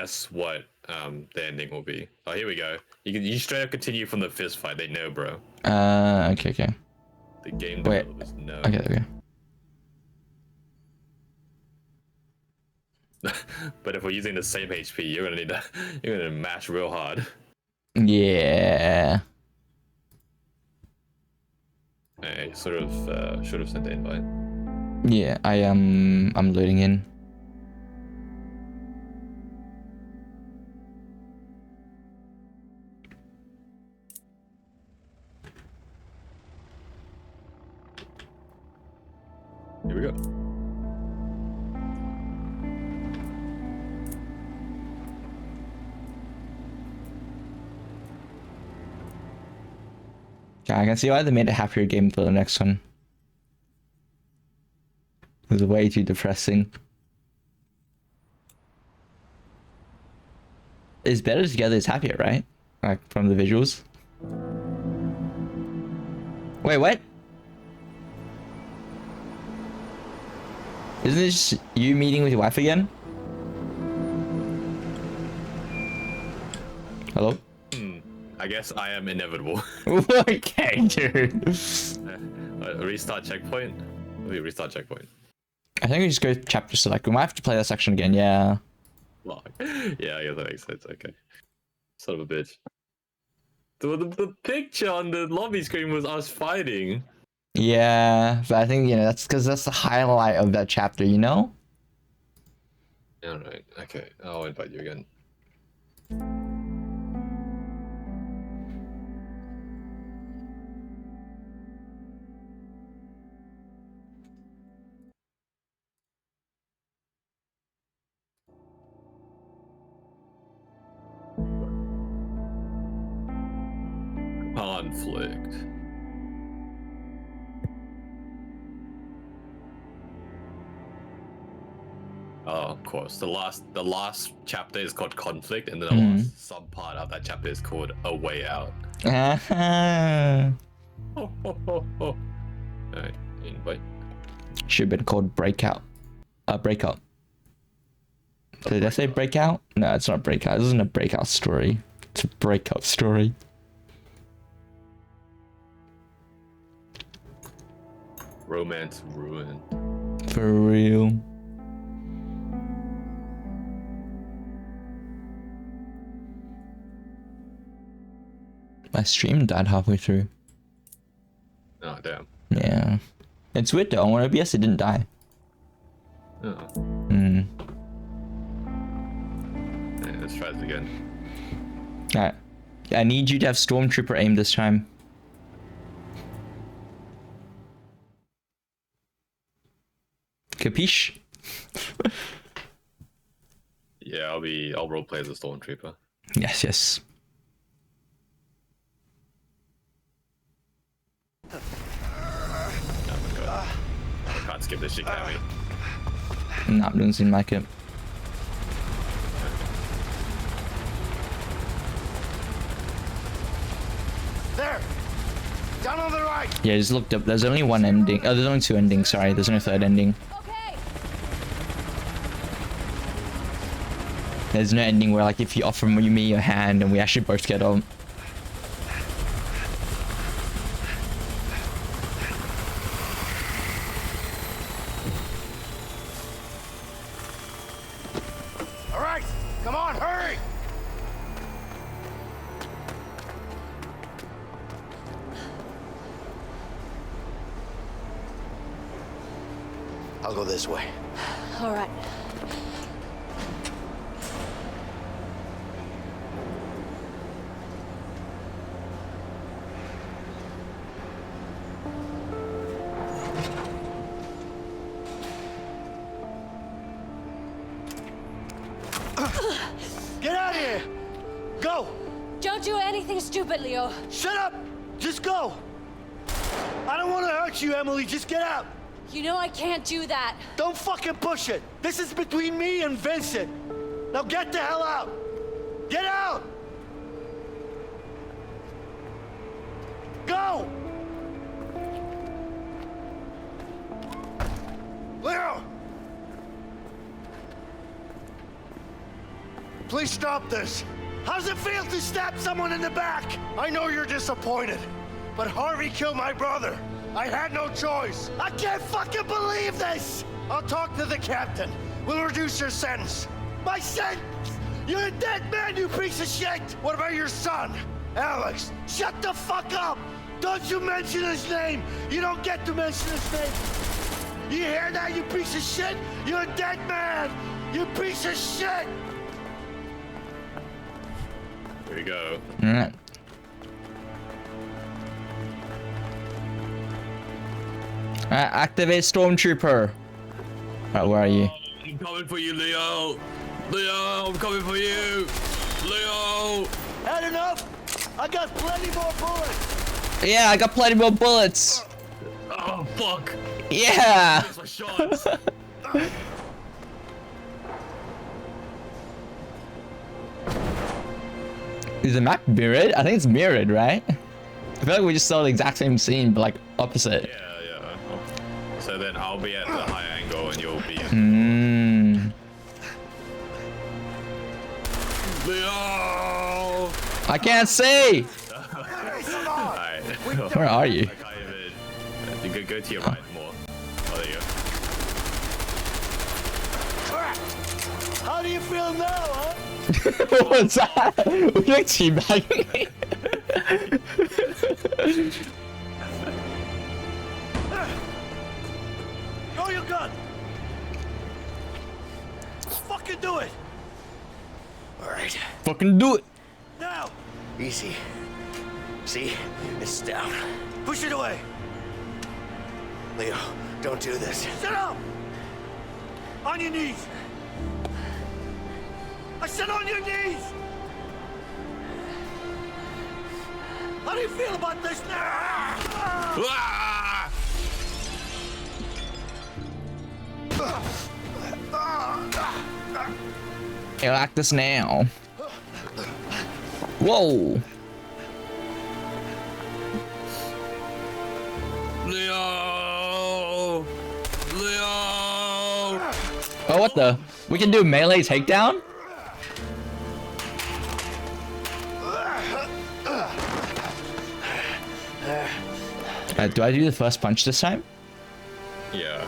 guess what the ending will be. Oh, here we go. You straight up continue from the fist fight. They know, bro. Okay. The game Wait. developers know. Okay, there we go. But if we're using the same HP, you're gonna mash real hard. Yeah. I sort of should have sent the invite. Yeah, I'm loading in. Here we go. Yeah, I can see why they made a happier game for the next one. It was way too depressing. It's better together is happier, right? Like from the visuals. Wait, what? Isn't this you meeting with your wife again? Hello? I guess I am inevitable. Okay, dude. Restart checkpoint? Let me restart checkpoint. I think we just go chapter select. We might have to play that section again, yeah. Log. Yeah, I guess that makes sense. Okay. Son of a bitch. The picture on the lobby screen was us fighting. Yeah, but I think, you know, that's because that's the highlight of that chapter, you know? Alright, okay. I'll invite you again. Conflict. Oh, of course. The last chapter is called Conflict, and then the last sub part of that chapter is called A Way Out. Alright, invite. Should have been called Breakout. Breakout. Did I say Breakout? No, it's not Breakout. This isn't a Breakout story. It's a Breakup story. Romance ruined. For real. My stream died halfway through. Oh, damn. Yeah. It's weird though. On OBS, it didn't die. Oh. Hmm. Yeah, let's try this again. Alright. I need you to have Stormtrooper aim this time. Capiche? Yeah, I'll roleplay as a stormtrooper. Yes, yes. Oh my god. I can't skip this shit, can we? Nah, doesn't seem like it. There! Down on the right! Yeah, just looked up. There's only one ending. Oh, there's only two endings. Sorry, there's no third ending. Okay. There's no ending where, like, if you offer me your hand and we actually both get on. All right! Come on, hurry! I'll go this way. All right. Get out of here! Go! Don't do anything stupid, Leo. Shut up! Just go! I don't want to hurt you, Emily. Just get out! You know I can't do that. Don't fucking push it! This is between me and Vincent! Now get the hell out! Get out! Go! Leo! please stop this. How's it feel to stab someone in the back? I know you're disappointed, but Harvey killed my brother. I had no choice. I can't fucking believe this! I'll talk to the captain. We'll reduce your sentence. My sentence? You're a dead man, you piece of shit! What about your son, Alex? Shut the fuck up! Don't you mention his name! You don't get to mention his name! You hear that, you piece of shit? You're a dead man! You piece of shit! Here we go. Alright. Activate Stormtrooper. Alright, where are you? I'm coming for you, Leo. Leo, I'm coming for you. Leo. Had enough? I got plenty more bullets! Yeah, I got plenty more bullets. Oh, fuck. Yeah. That's my shots. Is the map mirrored? I think it's mirrored, right? I feel like we just saw the exact same scene, but like opposite. Yeah. So then I'll be at the high angle and you'll be. Leo. I can't see. Alright. Where are you? I can't even. You could go to your right more. Oh, there you go. Crap! How do you feel now, huh? What's that? We're like teabagging. Throw your gun! Fucking do it! Alright, Fucking do it. now! Easy. See? It's down. Push it away! Leo, don't do this. Sit up! On your knees! I said on your knees! How do you feel about this now? Ah! You like this now? Whoa. Leo! Leo! Oh, what the? We can do melee takedown? Do I do the first punch this time? Yeah.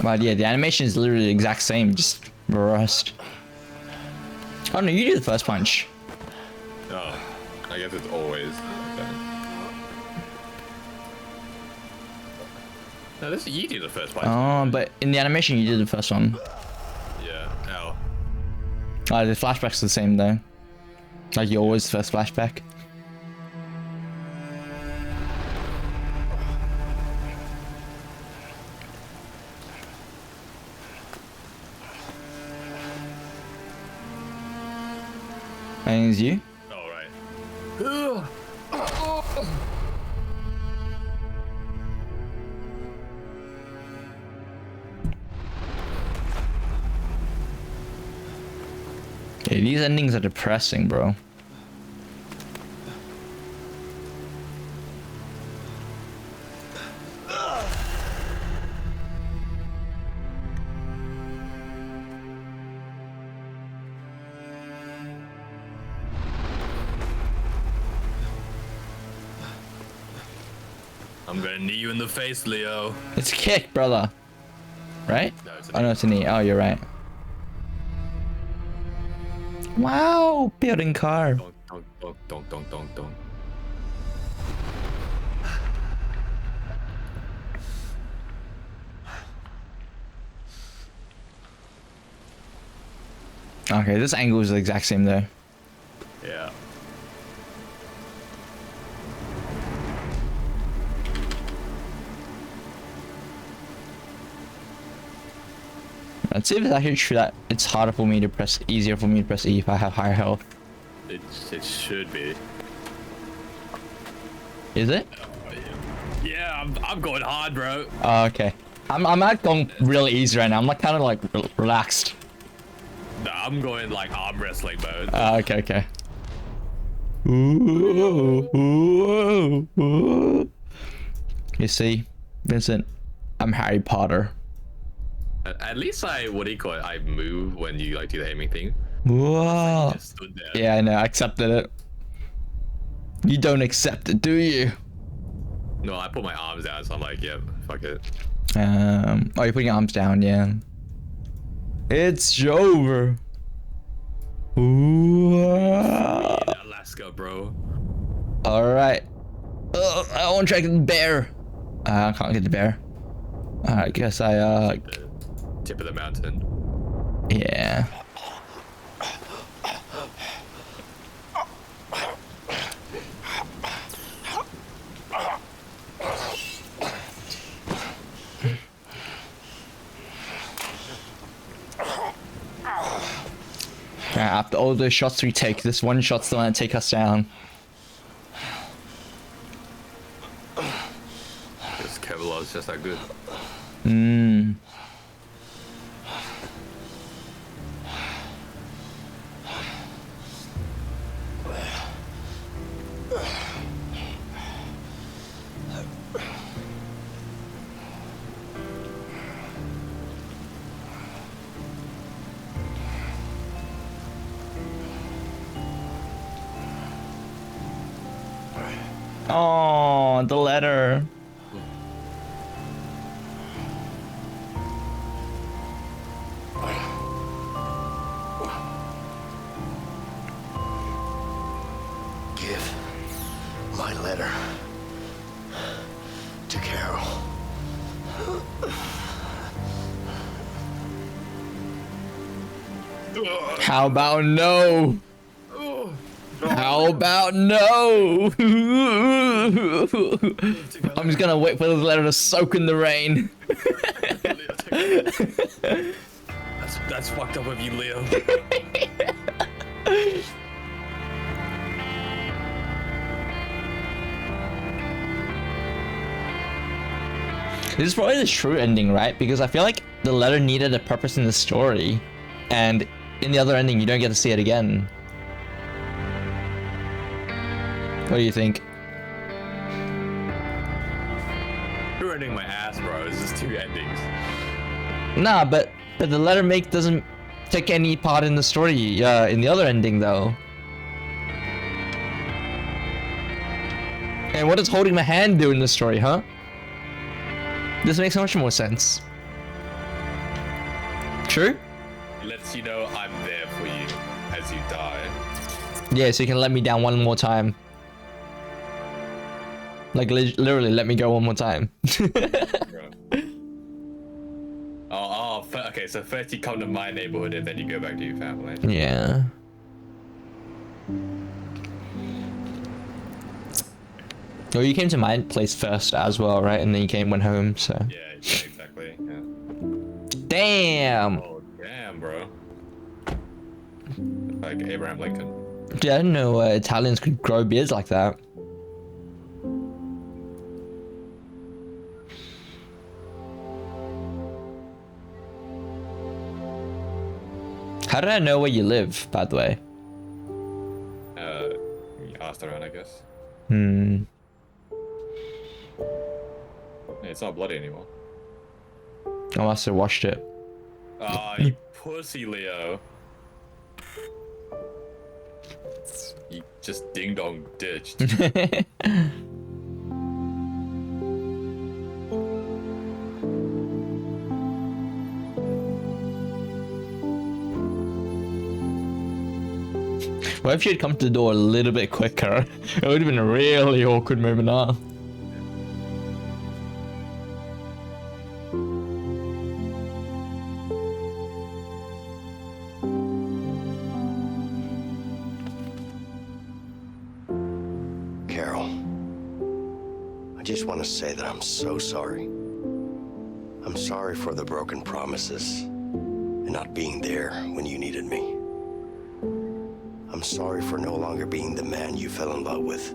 But yeah, the animation is literally the exact same, just reversed. Oh no, you do the first punch. Oh, I guess it's always. Okay. No, this you do the first one. Oh, but in the animation you did the first one. Yeah. Ow. Oh, the flashback's the same though. Like you always first flashback. I think it's you. All right. Okay, these endings are depressing, bro. I'm gonna knee you in the face, Leo. It's a kick, brother. Right? No, it's a Oh no, it's a knee. Oh, you're right. Wow, building car. Donk, donk, donk, donk, donk, donk, donk. Okay, this angle is the exact same though. Yeah. Let's see if it's actually true that it's harder for me to press, easier for me to press E if I have higher health. It should be. Is it? Yeah, I'm going hard, bro. Oh, okay. I'm not going really easy right now. I'm like kind of like relaxed. No, I'm going like arm wrestling mode. Okay. Ooh, ooh, ooh. You see, Vincent, I'm Harry Potter. At least I, what do you call it? I move when you like do the aiming thing. Whoa. Just stood there. Yeah, I know. I accepted it. You don't accept it, do you? No, I put my arms down, so I'm like, yeah, fuck it. Oh, you're putting your arms down, yeah. It's over. Ooh. Alaska, bro. All right. I want to try to get the bear. I can't get the bear. I guess I The tip of the mountain. yeah. After all the shots we take, this one shot's the one to take us down. This Kevlar is just that good. Mmm. Oh, the letter. Give my letter to Carol. How about no? How about no? I'm just gonna wait for this letter to soak in the rain. That's fucked up of you, Leo. This is probably the true ending, right? Because I feel like the letter needed a purpose in the story, and in the other ending, you don't get to see it again. What do you think? You're ending my ass, bro. It's just two endings. Nah, but the letter doesn't take any part in the story. In the other ending, though. And what does holding my hand do in the story, huh? This makes much more sense. True? It lets you know I'm there for you as you die. Yeah, so you can let me down one more time. Like literally let me go one more time. Bro. Okay, so first you come to my neighborhood and then you go back to your family. Yeah. Well, you came to my place first as well, right? And then you went home, so. Yeah, exactly. Yeah. Damn! Oh, damn, bro. Like Abraham Lincoln. Dude, I didn't know Italians could grow beards like that. How did I know where you live, by the way? You asked around, I guess. Hmm. Yeah, it's not bloody anymore. I must have washed it. Ah, you pussy, Leo. You just ding dong ditched. What if you'd come to the door a little bit quicker? It would have been a really awkward moment, huh? Carol, I just want to say that I'm so sorry. I'm sorry for the broken promises and not being there when you needed me. I'm sorry for no longer being the man you fell in love with.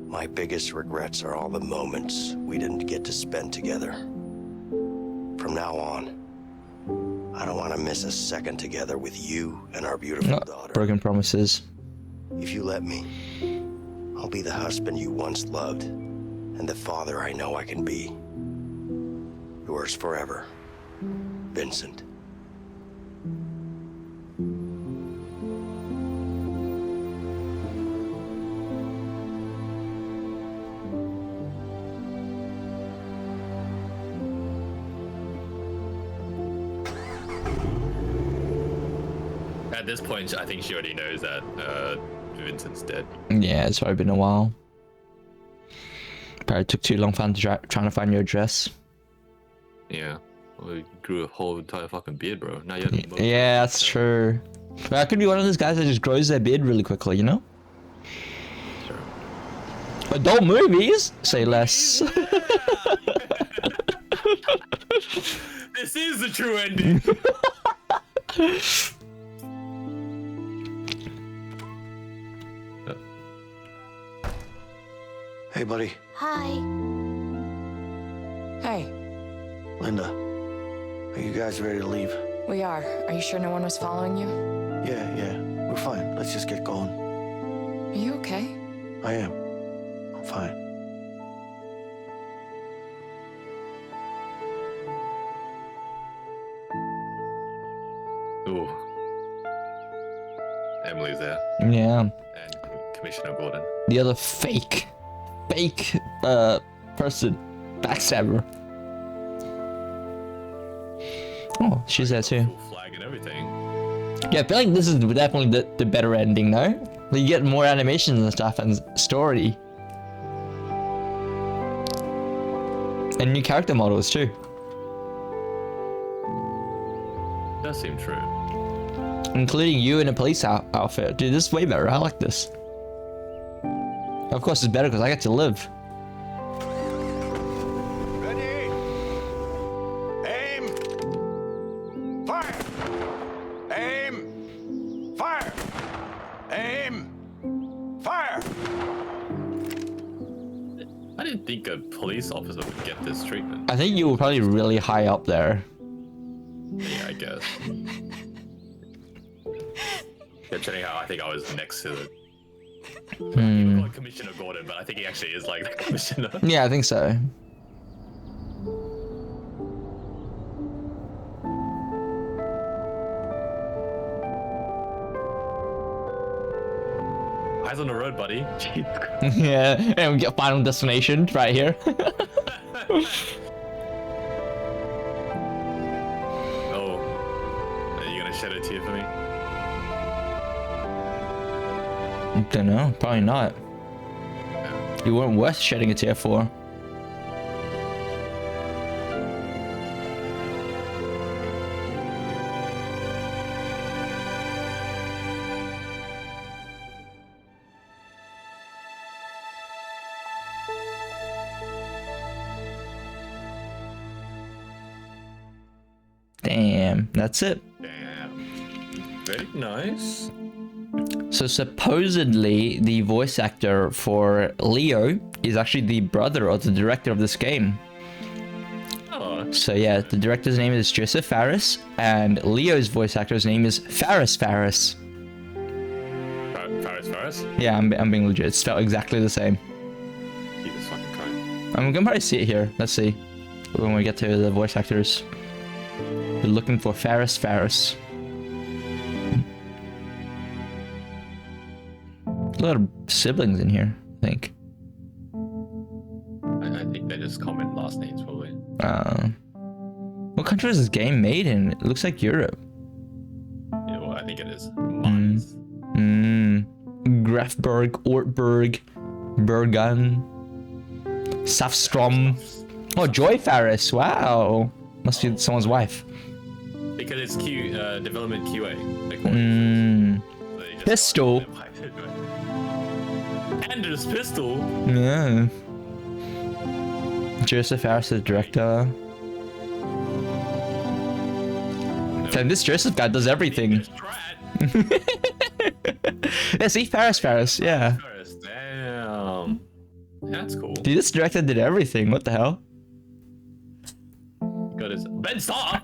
My biggest regrets are all the moments we didn't get to spend together. From now on, I don't want to miss a second together with you and our beautiful daughter. Broken promises. If you let me, I'll be the husband you once loved, and the father I know I can be. Yours forever, Vincent. At this point, I think she already knows that Vincent's dead. Yeah, it's probably been a while. Probably took too long for him to trying to find your address. Yeah. Well, he grew a whole entire fucking beard, bro. Now you have Yeah, that's true. But I could be one of those guys that just grows their beard really quickly, you know? Sure. Adult movies? Say less. This is the true ending. Hey, buddy. Hi. Hey, Linda, are you guys ready to leave? we are. Are you sure no one was following you? Yeah, we're fine. Let's just get going. Are you okay? I am. I'm fine. Ooh. Emily's there. Yeah. And Commissioner Gordon. The other fake person. Backstabber. Oh, she's there too. Full flag and everything. Yeah, I feel like this is definitely the better ending, though. You get more animations and stuff and story. And new character models too. Does seem true. Including you in a police outfit. Dude, this is way better. I like this. Of course it's better because I get to live. Ready? Aim! Fire! Aim! Fire! Aim! Fire! I didn't think a police officer would get this treatment. I think you were probably really high up there. Yeah, I guess. Considering how I think I was next to the Commissioner Gordon, but I think he actually is like the commissioner. Yeah, I think so. Eyes on the road, buddy. Jeez. Yeah, and we get final destination right here. Oh, are you gonna shed a tear for me? Don't know, probably not. You weren't worth shedding a tear for. Damn, that's it. Damn. Very nice. So supposedly the voice actor for Leo is actually the brother of the director of this game. Oh, So yeah, the director's name is Joseph Fares, and Leo's voice actor's name is Faris Faris. Faris? Yeah, I'm being legit. It's spelled exactly the same. Jesus fucking Christ. I'm gonna probably see it here. Let's see when we get to the voice actors. We're looking for Faris Faris. A lot of siblings in here, I think. I think they just comment last names probably. What country is this game made in? It looks like Europe. Yeah, well, I think it is. Mines. Grafberg, Ortberg, Bergen, Safstrom. Oh, Joy Faris. Wow. Must be someone's wife. Because it's development QA. So they just Pistol. And there's Pistol. Yeah. Joseph Fares, the director. And this Joseph guy does everything. There's Pratt. Yeah, see, Faris, yeah. Faris, damn. That's cool. Dude, this director did everything. What the hell? Got his Ben Starr.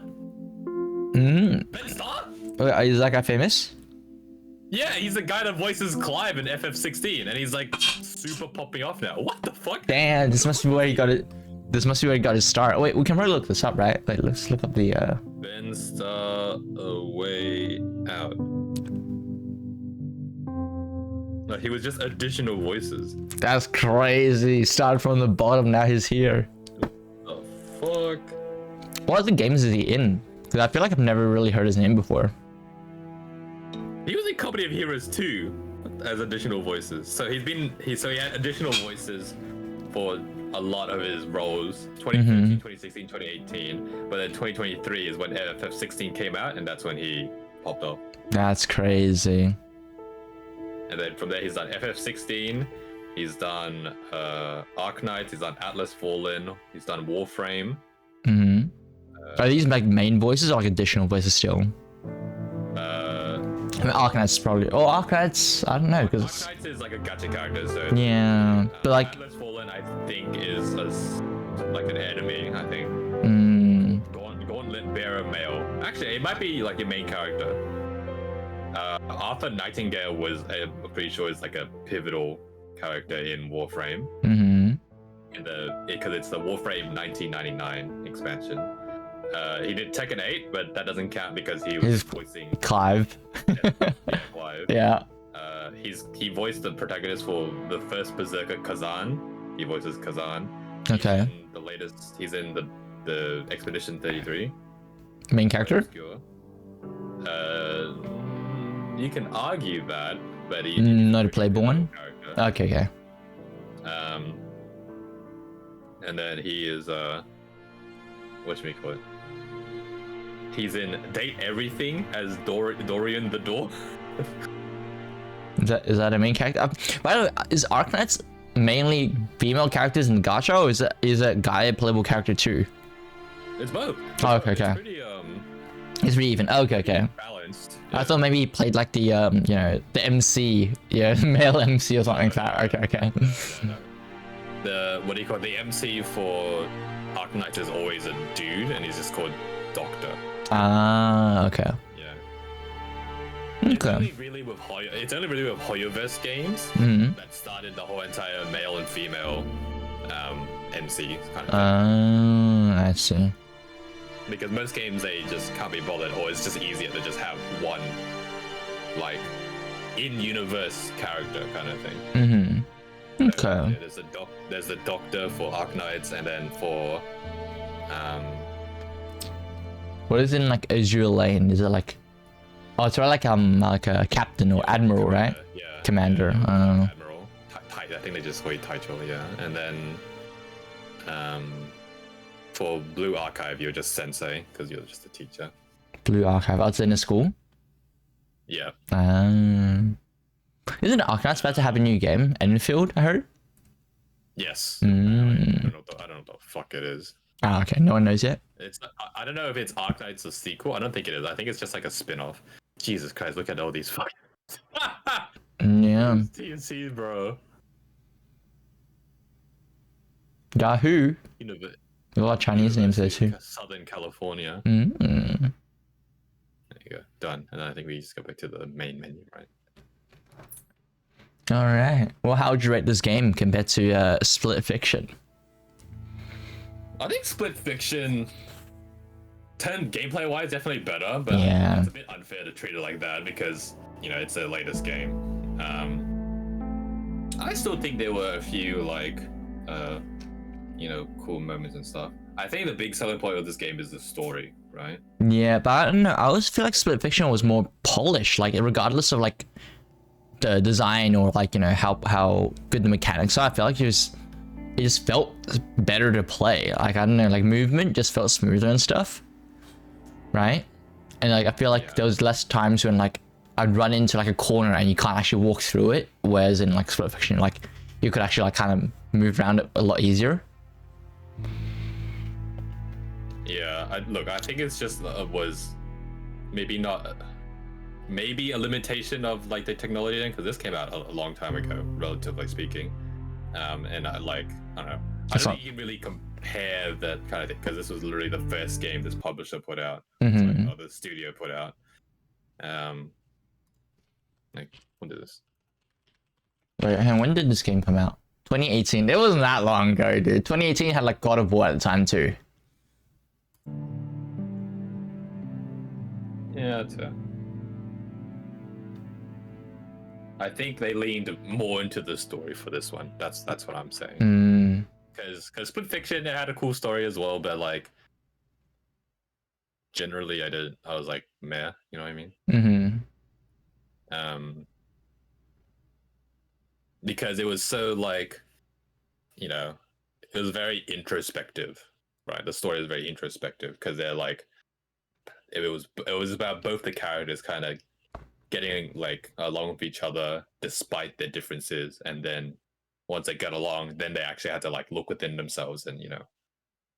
Mm. Ben Starr. Wait, is that guy famous? Yeah, he's the guy that voices Clive in FF16, and he's like super popping off now. What the fuck? Damn, this must be where he got it. This must be where he got his start. Wait, we can probably look this up, right? Wait, let's look up the. Ben Star A Way Out. No, he was just additional voices. That's crazy. Started from the bottom, now he's here. The fuck? What other games is he in? Because I feel like I've never really heard his name before. He was in Company of Heroes 2 as additional voices. So he had additional voices for a lot of his roles. 2015, 2016, 2018. But then 2023 is when FF16 came out, and that's when he popped up. That's crazy. And then from there he's done FF16, he's done Arknights, he's done Atlas Fallen, he's done Warframe. Are these like main voices or like additional voices still? I mean, Arknights probably. Oh, Arknights, I don't know, because Arknights is like a gacha character, so yeah, but like Atlas Fallen I think is like an enemy, I think. Gauntlet Bearer male. Actually, it might be like your main character. Arthur Nightingale was, I'm pretty sure, is like a pivotal character in Warframe. Because it's the Warframe 1999 expansion. He did Tekken 8, but that doesn't count because he was voicing Clive. Clive. Yeah. He voiced the protagonist for the first Berserker, Kazan. He voices Kazan. Okay. He's in the Expedition 33. Main character? Obscure. You can argue that, but he's Not a playable one? character. Okay. And then he is whatchamacallit? He's in Date Everything as Dorian the Door. Is that a main character? By the way, is Arknights mainly female characters in Gacha, or is that guy a playable character too? It's both. Oh, okay. It's pretty It's pretty even. Okay. balanced. I thought maybe he played like the the MC, male MC or something like that. Okay. The what do you call it? The MC for Arknights is always a dude, and he's just called Doctor. Ah, okay. Yeah. It's Okay. only really with Hoyoverse games that started the whole entire male and female MC kind of thing. I see. Because most games they just can't be bothered, or it's just easier to just have one like in-universe character kind of thing. Okay. Yeah, there's the Doctor for Arknights, and then for What is in like Azure Lane? Is it like? Oh, it's like a captain or admiral, right? Yeah. Commander. Yeah, Admiral. I think they just call it Taicho, yeah. And then for Blue Archive, you're just Sensei because you're just a teacher. Blue Archive. Oh, it's in a school. Yeah. Isn't Arknights about to have a new game? Enfield, I heard. Yes. I don't know what the fuck it is. Ah, okay. No one knows yet. I don't know if it's Arknights a sequel. I don't think it is. I think it's just like a spin-off. Jesus Christ, look at all these fucking Yeah. TNC, bro. Yahoo. You know, but A lot of Chinese names there too. Southern California. Mm. There you go. Done. And I think we just go back to the main menu, right? All right. Well, how would you rate this game compared to Split Fiction? I think Split Fiction, gameplay wise, definitely better, but Yeah. it's a bit unfair to treat it like that because, it's their latest game. I still think there were a few, cool moments and stuff. I think the big selling point of this game is the story, right? Yeah, but I don't know. I always feel like Split Fiction was more polished, like regardless of like the design or like how good the mechanics are. I feel like it just felt better to play. Like I don't know, like movement just felt smoother and stuff, right? And like I feel like there was less times when like I'd run into like a corner and you can't actually walk through it, whereas in like Split Fiction, like you could actually like kind of move around it a lot easier. Yeah, I think it's just was maybe a limitation of like the technology because this came out a long time ago, relatively speaking. And I don't know. I don't think you can really compare that kind of thing because this was literally the first game this publisher put out, or the studio put out. Like, when did this? Wait, and when did this game come out? 2018. It wasn't that long ago, dude. 2018 had like God of War at the time too. Yeah, that's it. I think they leaned more into the story for this one. That's what I'm saying. Hmm. Because Split Fiction, it had a cool story as well, but like generally I was like meh, you know what I mean? Mm-hmm. Because it was so like, you know, it was very introspective, right? The story is very introspective because they're like, it was about both the characters kind of getting like along with each other despite their differences, and then once they get along, then they actually had to like look within themselves and, you know,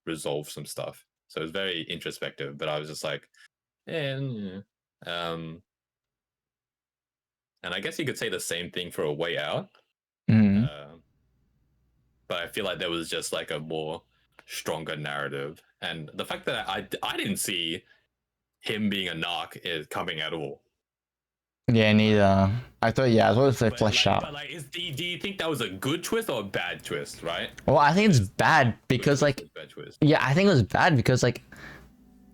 resolve some stuff. So it was very introspective, but I was just like, and and I guess you could say the same thing for A Way Out. Mm-hmm. But I feel like there was just like a more stronger narrative, and the fact that I didn't see him being a narc is coming at all. Yeah, neither. I thought if they fleshed out. But like, do you think that was a good twist or a bad twist, right? Well, I think it's bad because like, Bad twist. yeah, I think it was bad because like,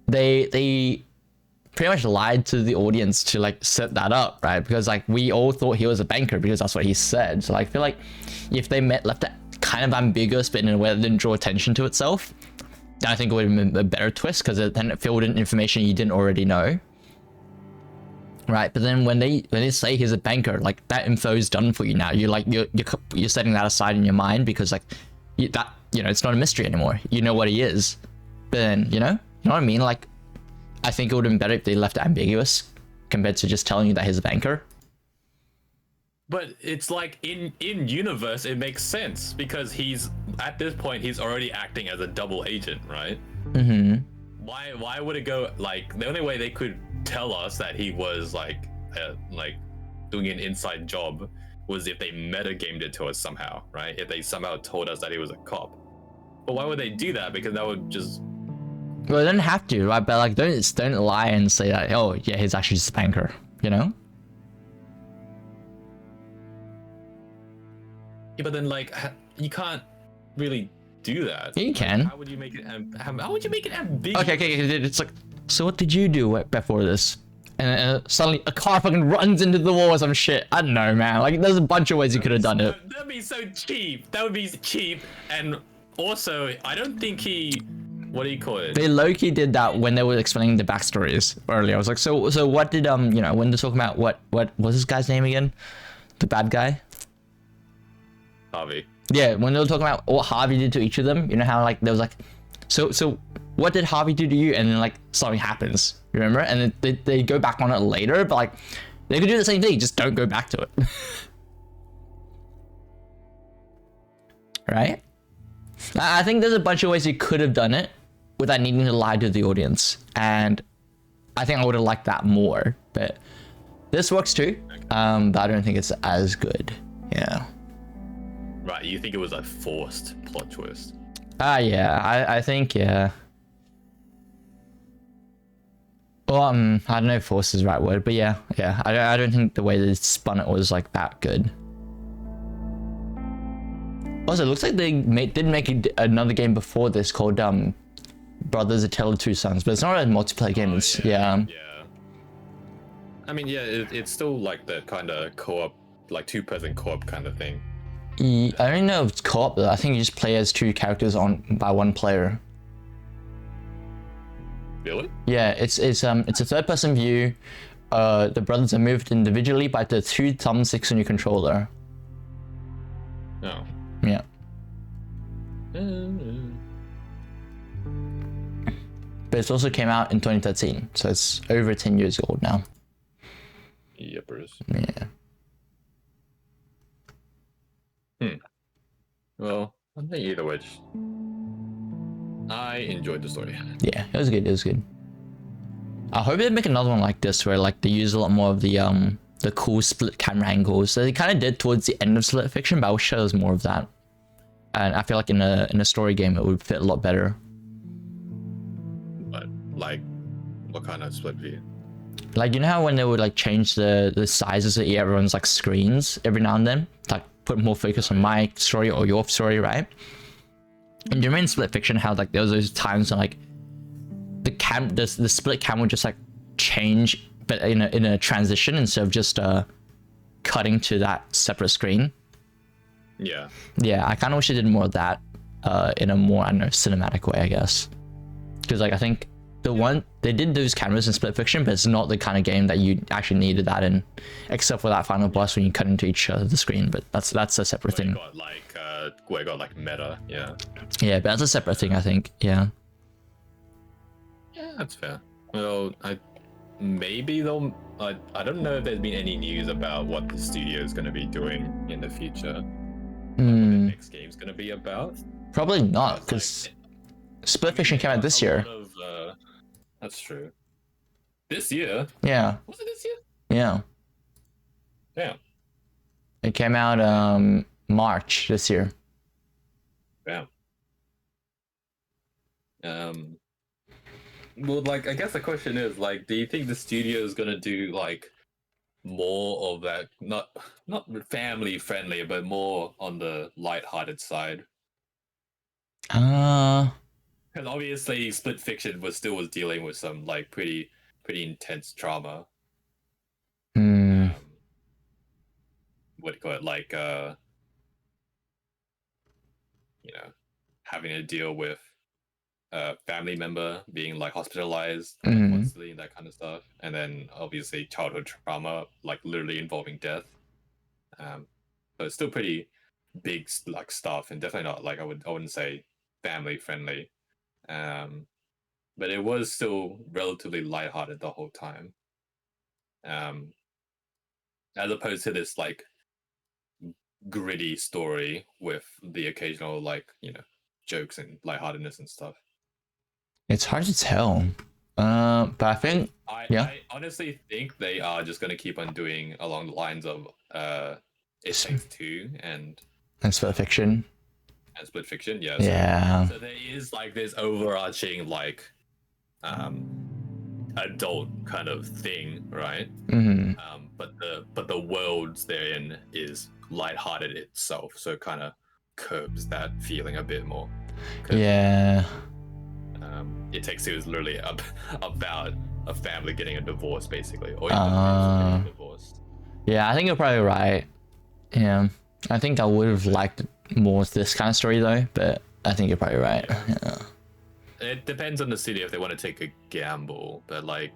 they pretty much lied to the audience to like set that up, right? Because like we all thought he was a banker because that's what he said. So like, I feel like if they left it kind of ambiguous, but in a way that didn't draw attention to itself, then I think it would have been a better twist because then it filled in information you didn't already know. Right, but then when they say he's a banker, like that info is done for you now. You're like you're setting that aside in your mind because like it's not a mystery anymore. You know what he is. But then you know what I mean. Like I think it would have been better if they left it ambiguous compared to just telling you that he's a banker. But it's like in universe, it makes sense because he's at this point he's already acting as a double agent, right? Mm-hmm. Why would it go like the only way they could tell us that he was like doing an inside job was if they metagamed it to us somehow, right? If they somehow told us that he was a cop. But why would they do that? Because that would just Well, they don't have to, right? But like don't lie and say that, oh yeah, he's actually just a banker, you know? yeah, but then like you can't really do that. Yeah, you can. How would you make it? How would you make it ambiguous? Okay, it's like, so what did you do before this? And suddenly a car fucking runs into the wall or some shit. I don't know, man. Like, there's a bunch of ways you could have done it. That'd be so cheap. That would be cheap. And also, I don't think he... What do you call it? They low-key did that when they were explaining the backstories earlier. I was like, so what did, when they're talking about what was this guy's name again? The bad guy? Harvey. Yeah, when they were talking about what Harvey did to each of them, you know how like there was like, so what did Harvey do to you? And then like something happens, you remember? And then they go back on it later, but like they could do the same thing, just don't go back to it. Right? I think there's a bunch of ways you could have done it without needing to lie to the audience, and I think I would have liked that more. But this works too, but I don't think it's as good. Yeah. Right, you think it was a forced plot twist? Yeah, I think, yeah. Well, I don't know if force is the right word, but yeah. I don't think the way they spun it was like that good. Also, it looks like they did make another game before this called Brothers: A Tale of Two Sons, but it's not a multiplayer game. It's yeah. I mean, yeah, it's still like the kind of co-op, like two-person co-op kind of thing. I don't know if it's co-op though. I think you just play as two characters by one player. Really? Yeah, it's a third-person view. The brothers are moved individually by the two thumbsticks on your controller. Oh. Yeah. But it also came out in 2013, so it's over 10 years old now. Yepers. Yeah. Well, I think either way, I enjoyed the story. Yeah, it was good. It was good. I hope they make another one like this, where like they use a lot more of the cool split camera angles. So they kind of did towards the end of Split Fiction, but I wish there was more of that. And I feel like in a story game, it would fit a lot better. But like, what kind of split view? Like, you know how when they would like change the sizes of everyone's like screens every now and then, like put more focus on my story or your story, right? And do you remember in Split Fiction how like there was those times when like the split cam would just like change, but in a transition instead of just cutting to that separate screen. Yeah. Yeah, I kind of wish they did more of that in a more, I don't know, cinematic way, I guess. Because like I think the one they did those cameras in Split Fiction, but it's not the kind of game that you actually needed that in, except for that final boss when you cut into each the screen. But that's a separate thing. Where it got like meta, yeah. Yeah, but that's a separate thing, I think. Yeah. Yeah, that's fair. Well, maybe they'll. I don't know if there's been any news about what the studio is going to be doing in the future. What the next game's going to be about. Probably not, because Split Fiction came out this year. That's true. This year? Yeah. Was it this year? Yeah. Yeah. It came out March this year. Yeah. Well, like, I guess the question is, like, do you think the studio is gonna do like more of that, not family friendly, but more on the light-hearted side? Because obviously, Split Fiction was dealing with some like pretty intense trauma. What do you call it? Like, you know, having to deal with a family member being like hospitalized constantly, that kind of stuff, and then obviously childhood trauma, like literally involving death. So it's still pretty big like stuff, and definitely not like I wouldn't say family friendly. But it was still relatively lighthearted the whole time. As opposed to this like gritty story with the occasional like, you know, jokes and lightheartedness and stuff. It's hard to tell. But I think I honestly think they are just gonna keep on doing along the lines of It Takes Two and Split Fiction. And Split Fiction, yeah. So there is like this overarching like adult kind of thing, right? But the worlds they're in is lighthearted itself, so it kind of curbs that feeling a bit more. Yeah. It Takes Two is literally about a family getting a divorce, basically, or getting divorced. Yeah, I think you're probably right. Yeah, I think I would have liked more of this kind of story though, but I think you're probably right. Yeah. It depends on the studio if they want to take a gamble, but like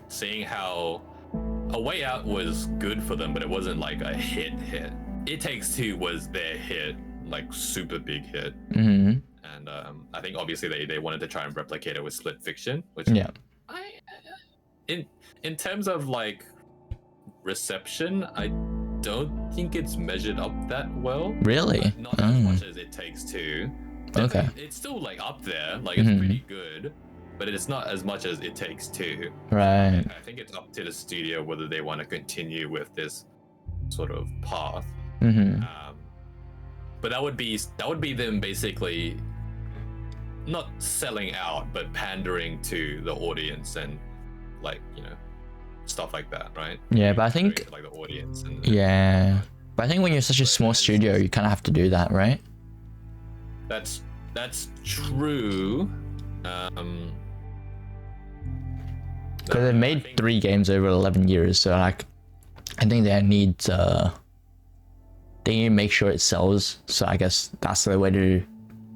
seeing how A Way Out was good for them, but it wasn't like a hit. It Takes Two was their hit, like super big hit. And I think obviously they wanted to try and replicate it with Split Fiction, which in terms of like reception, I don't think it's measured up that well. Really? Not as much as It Takes Two. Okay. It's still like up there, like it's pretty good, but it's not as much as It Takes Two. Right. I think it's up to the studio whether they want to continue with this sort of path. But that would be them basically not selling out, but pandering to the audience and like, you know, stuff like that, right? Yeah, but I think like the audience and but I think when you're such a small studio, you kind of have to do that, right? That's true. Because they made 3 games over 11 years, so like I think they need to make sure it sells. So I guess that's the way to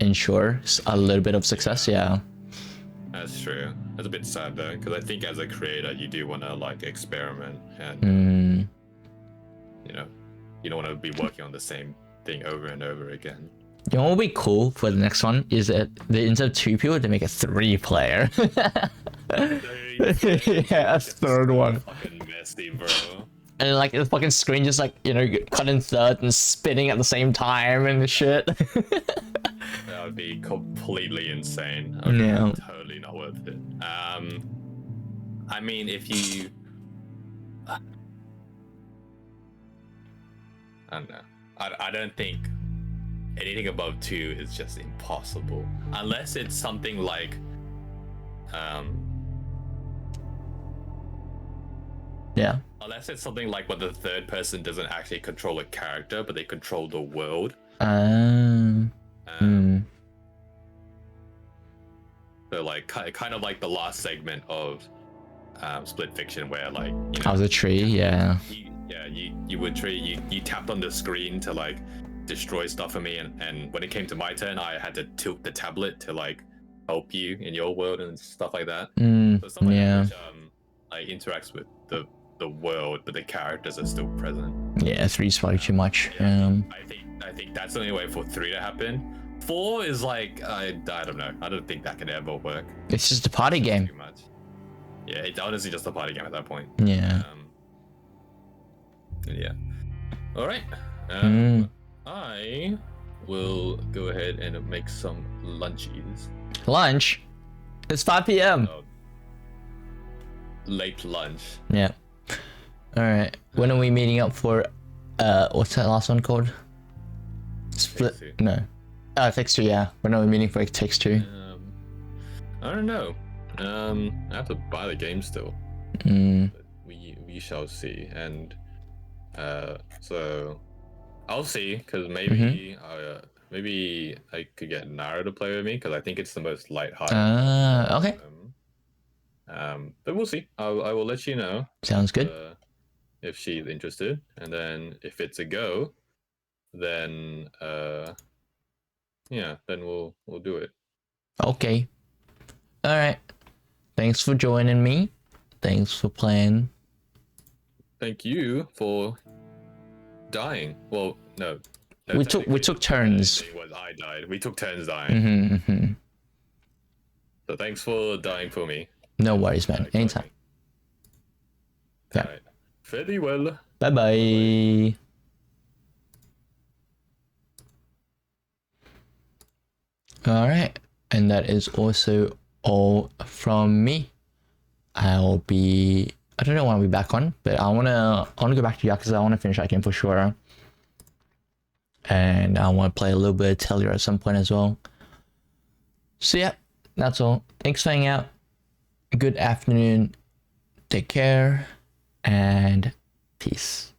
ensure a little bit of success. Yeah. That's true. That's a bit sad though, because I think as a creator, you do want to like experiment and you know, you don't want to be working on the same thing over and over again. You know what would be cool for the next one is that instead of 2 people, they make a 3-player. Yeah, a third one. Fucking messy, bro. And like the fucking screen just like, you know, cut in thirds and spinning at the same time and shit. That would be completely insane. Yeah. Totally not worth it. I mean, if you, I don't know. I don't think anything above 2 is just impossible, unless it's something like, Yeah. Unless it's something like where the third person doesn't actually control a character, but they control the world. Um. So like kind of like the last segment of Split Fiction, where like I was a tree. Yeah. you would you tapped on the screen to like destroy stuff for me, and when it came to my turn, I had to tilt the tablet to like help you in your world and stuff like that. So stuff like Yeah. that which like interacts with the world, but the characters are still present. Yeah. 3's probably too much. I think that's the only way for 3 to happen. 4 is like I don't know. I don't think that could ever work. It's just a party game. Too much. Yeah, it's honestly just a party game at that point. Yeah. Yeah. All right. I will go ahead and make some lunchies. Lunch. It's 5 p.m. Late lunch. Yeah. All right. When are we meeting up for? What's that last one called? Split. Takes-Two. No. Oh, Takes-Two. Yeah. When are we meeting for Takes-Two? I don't know. I have to buy the game still. But we shall see. And so I'll see, because maybe maybe I could get Nara to play with me, because I think it's the most light-hearted. Okay. But we'll see. I will let you know. Sounds good. If she's interested, and then if it's a go, then yeah, then we'll do it. Okay. All right. Thanks for joining me. Thanks for playing. Thank you for dying. Well, no. We took turns. It was I died. We took turns dying. So thanks for dying for me. No worries, man. Anytime. Yeah. Alright. Fare thee well. Bye bye. All right, and that is also all from me. I don't know when I'll be back on, but I wanna go back to Yakuza. I wanna finish that game for sure, and I want to play a little bit of Tellier at some point as well. So yeah, that's all. Thanks for hanging out. Good afternoon. Take care and peace.